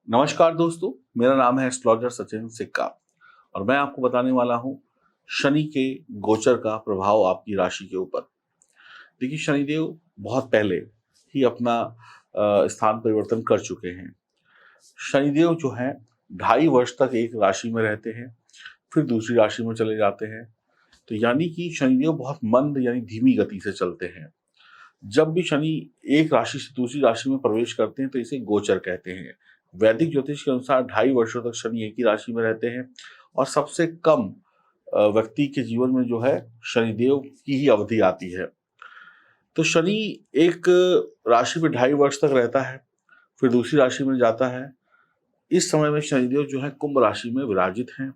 नमस्कार दोस्तों, मेरा नाम है एस्ट्रोलॉजर सचिन सिक्का और मैं आपको बताने वाला हूँ शनि के गोचर का प्रभाव आपकी राशि के ऊपर। देखिए, शनिदेव बहुत पहले ही अपना स्थान परिवर्तन कर चुके हैं। शनिदेव जो हैं 2.5 वर्ष तक एक राशि में रहते हैं, फिर दूसरी राशि में चले जाते हैं। तो यानी कि शनिदेव बहुत मंद यानी धीमी गति से चलते हैं। जब भी शनि एक राशि से दूसरी राशि में प्रवेश करते हैं तो इसे गोचर कहते हैं। वैदिक ज्योतिष के अनुसार 2.5 वर्षों तक शनि एक ही राशि में रहते हैं और सबसे कम व्यक्ति के जीवन में जो है शनिदेव की ही अवधि आती है। तो शनि एक राशि में 2.5 वर्ष तक रहता है, फिर दूसरी राशि में जाता है। इस समय में शनिदेव जो है कुंभ राशि में विराजित हैं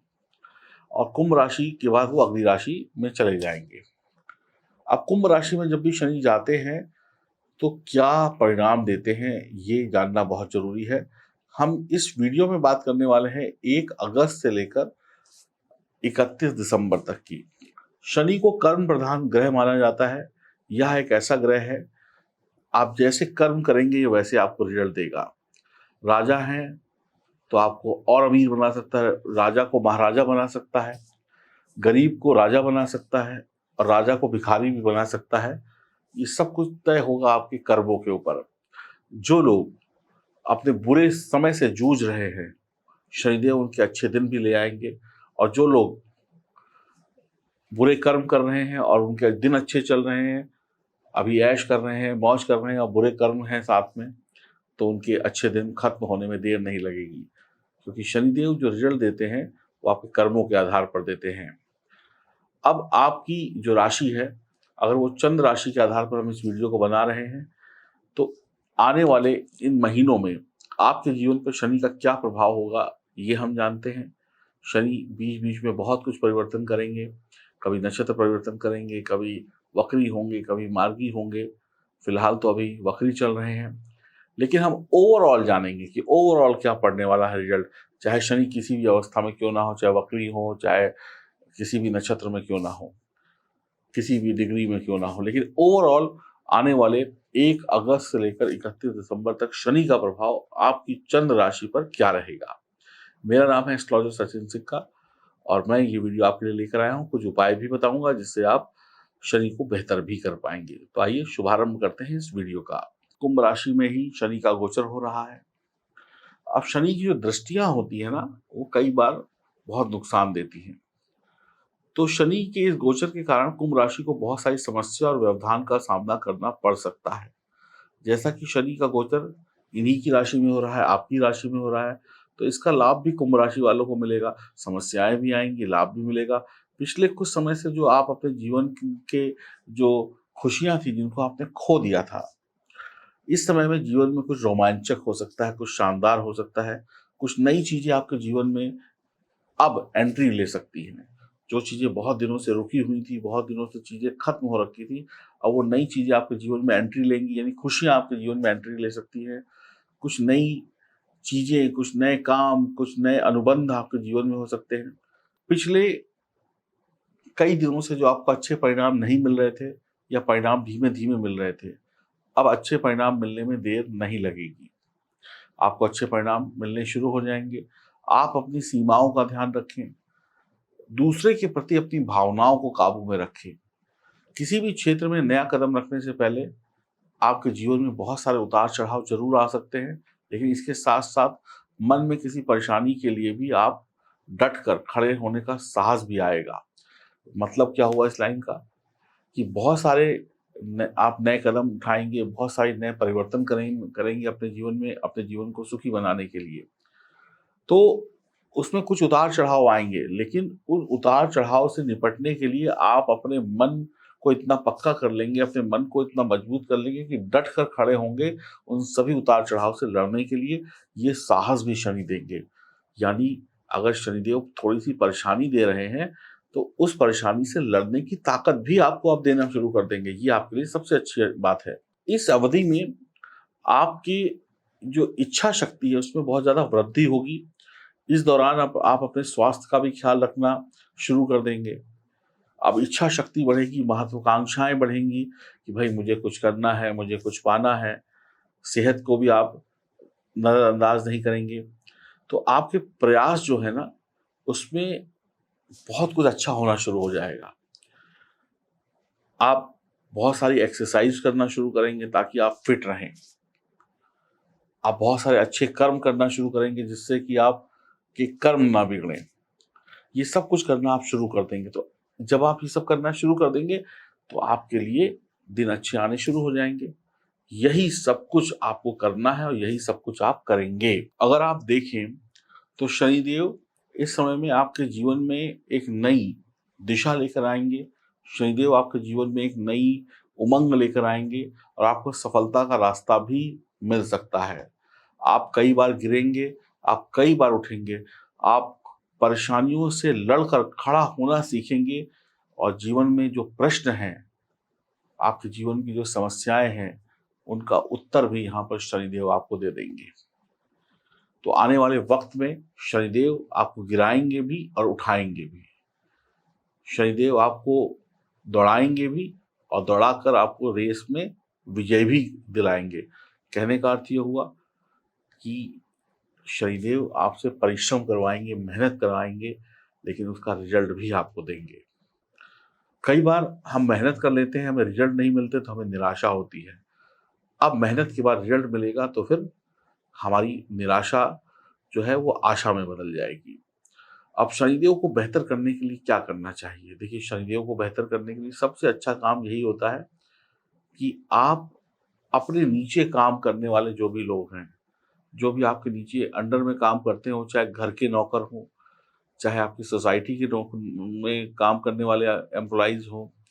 और कुंभ राशि के बाद वो अगली राशि में चले जाएंगे। अब कुंभ राशि में जब भी शनि जाते हैं तो क्या परिणाम देते हैं, ये जानना बहुत ज़रूरी है। हम इस वीडियो में बात करने वाले हैं 1 अगस्त से लेकर 31 दिसंबर तक की। शनि को कर्म प्रधान ग्रह माना जाता है। यह एक ऐसा ग्रह है, आप जैसे कर्म करेंगे ये वैसे आपको रिजल्ट देगा। राजा हैं तो आपको और अमीर बना सकता है, राजा को महाराजा बना सकता है, गरीब को राजा बना सकता है और राजा को भिखारी भी बना सकता है। ये सब कुछ तय होगा आपके कर्मों के ऊपर। जो लोग अपने बुरे समय से जूझ रहे हैं, शनिदेव उनके अच्छे दिन भी ले आएंगे और जो लोग बुरे कर्म कर रहे हैं और उनके दिन अच्छे चल रहे हैं, अभी ऐश कर रहे हैं, मौज कर रहे हैं और बुरे कर्म हैं साथ में, तो उनके अच्छे दिन खत्म होने में देर नहीं लगेगी। क्योंकि शनिदेव जो रिजल्ट देते हैं वो आपके कर्मों के आधार पर देते हैं। अब आपकी जो राशि है, अगर वो चंद्र राशि के आधार पर हम इस वीडियो को बना रहे हैं, तो आने वाले इन महीनों में आपके जीवन पर शनि का क्या प्रभाव होगा ये हम जानते हैं। शनि बीच बीच में बहुत कुछ परिवर्तन करेंगे, कभी नक्षत्र परिवर्तन करेंगे, कभी वक्री होंगे, कभी मार्गी होंगे। फिलहाल तो अभी वक्री चल रहे हैं, लेकिन हम ओवरऑल जानेंगे कि ओवरऑल क्या पड़ने वाला है रिजल्ट। चाहे शनि किसी भी अवस्था में क्यों ना हो, चाहे वक्री हो, चाहे किसी भी नक्षत्र में क्यों ना हो, किसी भी डिग्री में क्यों ना हो, लेकिन ओवरऑल आने वाले 1 अगस्त से लेकर 31 दिसंबर तक शनि का प्रभाव आपकी चंद्र राशि पर क्या रहेगा। मेरा नाम है एस्ट्रोलॉजर सचिन सिक्का और मैं ये वीडियो आपके लिए लेकर आया हूँ। कुछ उपाय भी बताऊंगा जिससे आप शनि को बेहतर भी कर पाएंगे। तो आइए शुभारंभ करते हैं इस वीडियो का। कुंभ राशि में ही शनि का गोचर हो रहा है। अब शनि की जो दृष्टियां होती है ना, वो कई बार बहुत नुकसान देती हैं। तो शनि के इस गोचर के कारण कुंभ राशि को बहुत सारी समस्या और व्यवधान का सामना करना पड़ सकता है। जैसा कि शनि का गोचर इन्हीं की राशि में हो रहा है, आपकी राशि में हो रहा है, तो इसका लाभ भी कुंभ राशि वालों को मिलेगा। समस्याएं भी आएंगी, लाभ भी मिलेगा। पिछले कुछ समय से जो आप अपने जीवन के जो खुशियां थी जिनको आपने खो दिया था, इस समय में जीवन में कुछ रोमांचक हो सकता है, कुछ शानदार हो सकता है, कुछ नई चीजें आपके जीवन में अब एंट्री ले सकती हैं। जो चीज़ें बहुत दिनों से रुकी हुई थी, बहुत दिनों से चीज़ें खत्म हो रखी थी, अब वो नई चीज़ें आपके जीवन में एंट्री लेंगी, यानी खुशियाँ आपके जीवन में एंट्री ले सकती हैं। कुछ नई चीज़ें, कुछ नए काम, कुछ नए अनुबंध आपके जीवन में हो सकते हैं। पिछले कई दिनों से जो आपको अच्छे परिणाम नहीं मिल रहे थे या परिणाम धीमे-धीमे मिल रहे थे, अब अच्छे परिणाम मिलने में देर नहीं लगेगी। आपको अच्छे परिणाम मिलने शुरू हो जाएँगे। आप अपनी सीमाओं का ध्यान रखें। दूसरे के प्रति अपनी भावनाओं को काबू में रखें। किसी भी क्षेत्र में नया कदम रखने से पहले आपके जीवन में बहुत सारे उतार-चढ़ाव ज़रूर आ सकते हैं, लेकिन इसके साथ-साथ मन में किसी परेशानी के लिए भी आप डट कर खड़े होने का साहस भी आएगा। मतलब क्या हुआ इस लाइन का, कि बहुत सारे आप नए कदम उठाएँगे, बहुत सारे नए परिवर्तन करेंगे अपने जीवन में, अपने जीवन को सुखी बनाने के लिए। तो उसमें कुछ उतार-चढ़ाव आएँगे, लेकिन उन उतार-चढ़ाव से निपटने के लिए आप अपने मन को इतना पक्का कर लेंगे, अपने मन को इतना मजबूत कर लेंगे कि डट कर खड़े होंगे उन सभी उतार-चढ़ाव से लड़ने के लिए। ये साहस भी शनि देंगे। यानी अगर शनिदेव थोड़ी-सी परेशानी दे रहे हैं, तो उस परेशानी से लड़ने की ताकत भी आपको अब देना शुरू कर देंगे। ये आपके लिए सबसे अच्छी बात है। इस अवधि में आपकी जो इच्छा शक्ति है, उसमें बहुत ज़्यादा वृद्धि होगी। इस दौरान आप अपने स्वास्थ्य का भी ख्याल रखना शुरू कर देंगे। अब इच्छा शक्ति बढ़ेगी, महत्वाकांक्षाएँ बढ़ेंगी कि भई मुझे कुछ करना है, मुझे कुछ पाना है। सेहत को भी आप नज़रअंदाज नहीं करेंगे। तो आपके प्रयास जो है ना, उसमें बहुत कुछ अच्छा होना शुरू हो जाएगा। आप बहुत सारी एक्सरसाइज करना शुरू करेंगे ताकि आप फिट रहें। आप बहुत सारे अच्छे कर्म करना शुरू करेंगे जिससे कि आपके कर्म ना बिगड़ें। ये सब कुछ करना आप शुरू कर देंगे, तो जब आप ये सब करना शुरू कर देंगे, तो आपके लिए दिन अच्छे आने शुरू हो जाएँगे। यही सब कुछ आपको करना है और यही सब कुछ आप करेंगे। अगर आप देखें, तो शनिदेव इस समय में आपके जीवन में एक नई दिशा लेकर आएँगे। शनिदेव आपके जीवन में एक नई उमंग लेकर आएँगे और आपको सफलता का रास्ता भी मिल सकता है। आप कई बार गिरेंगे, आप कई बार उठेंगे, आप परेशानियों से लड़कर खड़ा होना सीखेंगे और जीवन में जो प्रश्न हैं, आपके जीवन की जो समस्याएँ हैं, उनका उत्तर भी यहाँ पर शनिदेव आपको दे देंगे। तो आने वाले वक़्त में शनिदेव आपको गिराएँगे भी और उठाएँगे भी। शनिदेव आपको दौड़ाएँगे भी और दौड़ाकर आपको रेस में विजय भी दिलाएँगे। कहने का अर्थ ये हुआ कि शनिदेव आपसे परिश्रम करवाएँगे, मेहनत करवाएँगे, लेकिन उसका रिज़ल्ट भी आपको देंगे। कई बार हम मेहनत कर लेते हैं, हमें रिज़ल्ट नहीं मिलते तो हमें निराशा होती है। अब मेहनत के बाद रिज़ल्ट मिलेगा तो फिर हमारी निराशा जो है वो आशा में बदल जाएगी। अब शनिदेव को बेहतर करने के लिए क्या करना चाहिए? देखिए, शनिदेव को बेहतर करने के लिए सबसे अच्छा काम यही होता है कि आप अपने नीचे काम करने वाले जो भी लोग हैं, जो भी आपके नीचे अंडर में काम करते हों, चाहे घर के नौकर हों, चाहे आपकी सोसाइटी के में काम करने वाले एम्प्लॉइज़ हों,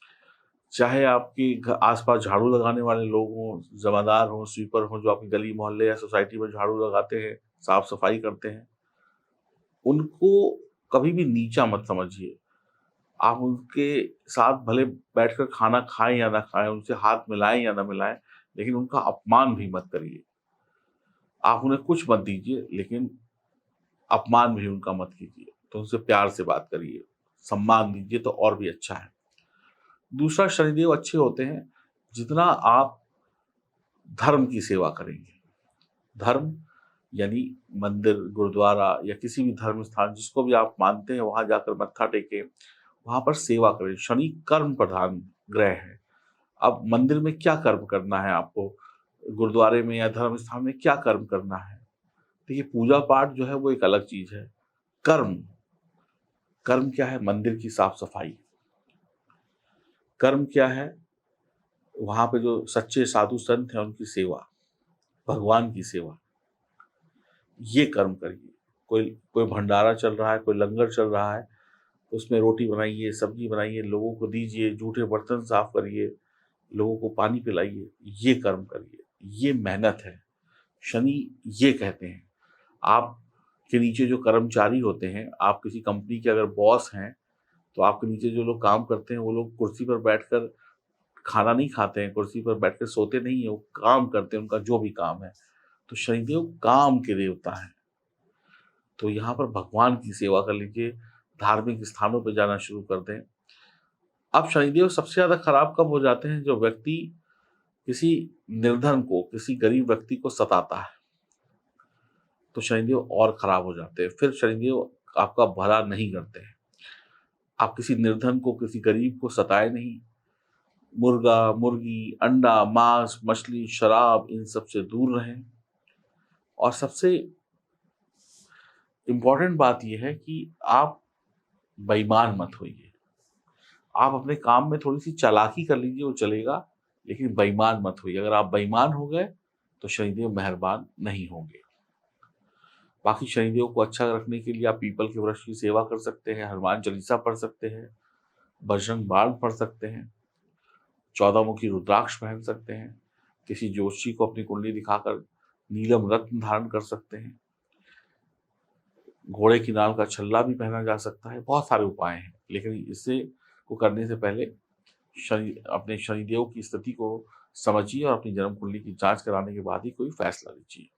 चाहे आपके आस-पास झाड़ू लगाने वाले लोग हों, ज़मादार हों, स्वीपर हों, जो आपकी गली मोहल्ले या सोसाइटी में झाड़ू लगाते हैं, साफ-सफाई करते हैं, उनको कभी भी नीचा मत समझिए। आप उनके साथ भले बैठकर खाना खाएँ या ना खाएँ, उनसे हाथ मिलाएँ या ना मिलाएँ, लेकिन उनका अपमान भी मत करिए। आप उन्हें कुछ मत दीजिए, लेकिन अपमान भी उनका मत कीजिए। तो उनसे प्यार से बात करिए, सम्मान दीजिए तो और भी अच्छा है। दूसरा, शनिदेव अच्छे होते हैं, जितना आप धर्म की सेवा करेंगे। धर्म यानी मंदिर, गुरुद्वारा या किसी भी धर्म स्थान जिसको भी आप मानते हैं, वहाँ जाकर मत्था टेकें, वहाँ पर सेवा करें। शनि कर्म प्रधान ग्रह है। अब मंदिर में क्या कर्म करना है आपको? गुरुद्वारे में या धर्म स्थान में क्या कर्म करना है? देखिए, पूजा-पाठ जो है वो एक अलग चीज़ है। कर्म, कर्म क्या है? मंदिर की साफ-सफाई। कर्म क्या है? वहाँ पे जो सच्चे साधु संत हैं उनकी सेवा, भगवान की सेवा। ये कर्म करिए। कोई कोई भंडारा चल रहा है, कोई लंगर चल रहा है, उसमें रोटी बनाइए, सब्जी बनाइए, लोगों को दीजिए, जूठे बर्तन साफ करिए, लोगों को पानी पिलाइए, ये कर्म करिए। ये मेहनत है। शनि ये कहते हैं। आपके नीचे जो कर्मचारी होते हैं, आप किसी कंपनी के अगर बॉस हैं, तो आपके नीचे जो लोग काम करते हैं, वो लोग कुर्सी पर बैठकर खाना नहीं खाते हैं, कुर्सी पर बैठकर सोते नहीं हैं, वो काम करते हैं, उनका जो भी काम है। तो शनिदेव काम के देवता हैं। तो यहाँ पर भगवान की सेवा कर लीजिए, धार्मिक स्थानों पे जाना शुरू कर दें। अब शनिदेव सबसे ज़्यादा खराब कब हो जाते हैं? जो व्यक्ति किसी निर्धन को, किसी गरीब व्यक्ति को सताता है, तो शनिदेव और खराब हो जाते हैं। फिर शनिदेव आपका भला नहीं करते हैं। आप किसी निर्धन को, किसी गरीब को सताए नहीं। मुर्गा, मुर्गी, अंडा, मांस, मछली, शराब इन सब से दूर रहें। और सबसे इम्पोर्टेंट बात ये है कि आप बेईमान मत होइए। आप अपने काम में थोड़ी-सी चालाकी कर लीजिए, वो चलेगा, लेकिन बेईमान मत होइए। अगर आप बेईमान हो गए, तो शनिदेव मेहरबान नहीं होंगे। बाकी शनिदेव को अच्छा रखने के लिए आप पीपल के वृक्ष की सेवा कर सकते हैं, हनुमान चालीसा पढ़ सकते हैं, बजरंग बाण पढ़ सकते हैं, 14 मुखी रुद्राक्ष पहन सकते हैं, किसी ज्योतिषी को अपनी कुंडली दिखाकर नीलम रत्न धारण कर सकते हैं, घोड़े की नाल का छल्ला भी पहना जा सकता है। बहुत सारे उपाय हैं, लेकिन इसे को करने से पहले अपने शनिदेव की स्थिति को समझिए और अपनी जन्म कुंडली की जांच कराने के बाद ही कोई फैसला लीजिए।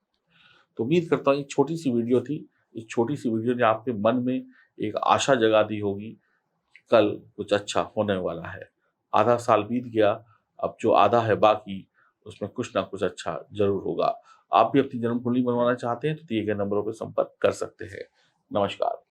तो उम्मीद करता हूँ एक छोटी-सी वीडियो थी। इस छोटी-सी वीडियो ने आपके मन में एक आशा जगा दी होगी, कल कुछ अच्छा होने वाला है। आधा साल बीत गया, अब जो आधा है बाकी, उसमें कुछ ना कुछ अच्छा ज़रूर होगा। आप भी अपनी जन्म कुंडली बनवाना चाहते हैं तो दिए गए नंबरों पे संपर्क कर सकते हैं। नमस्कार।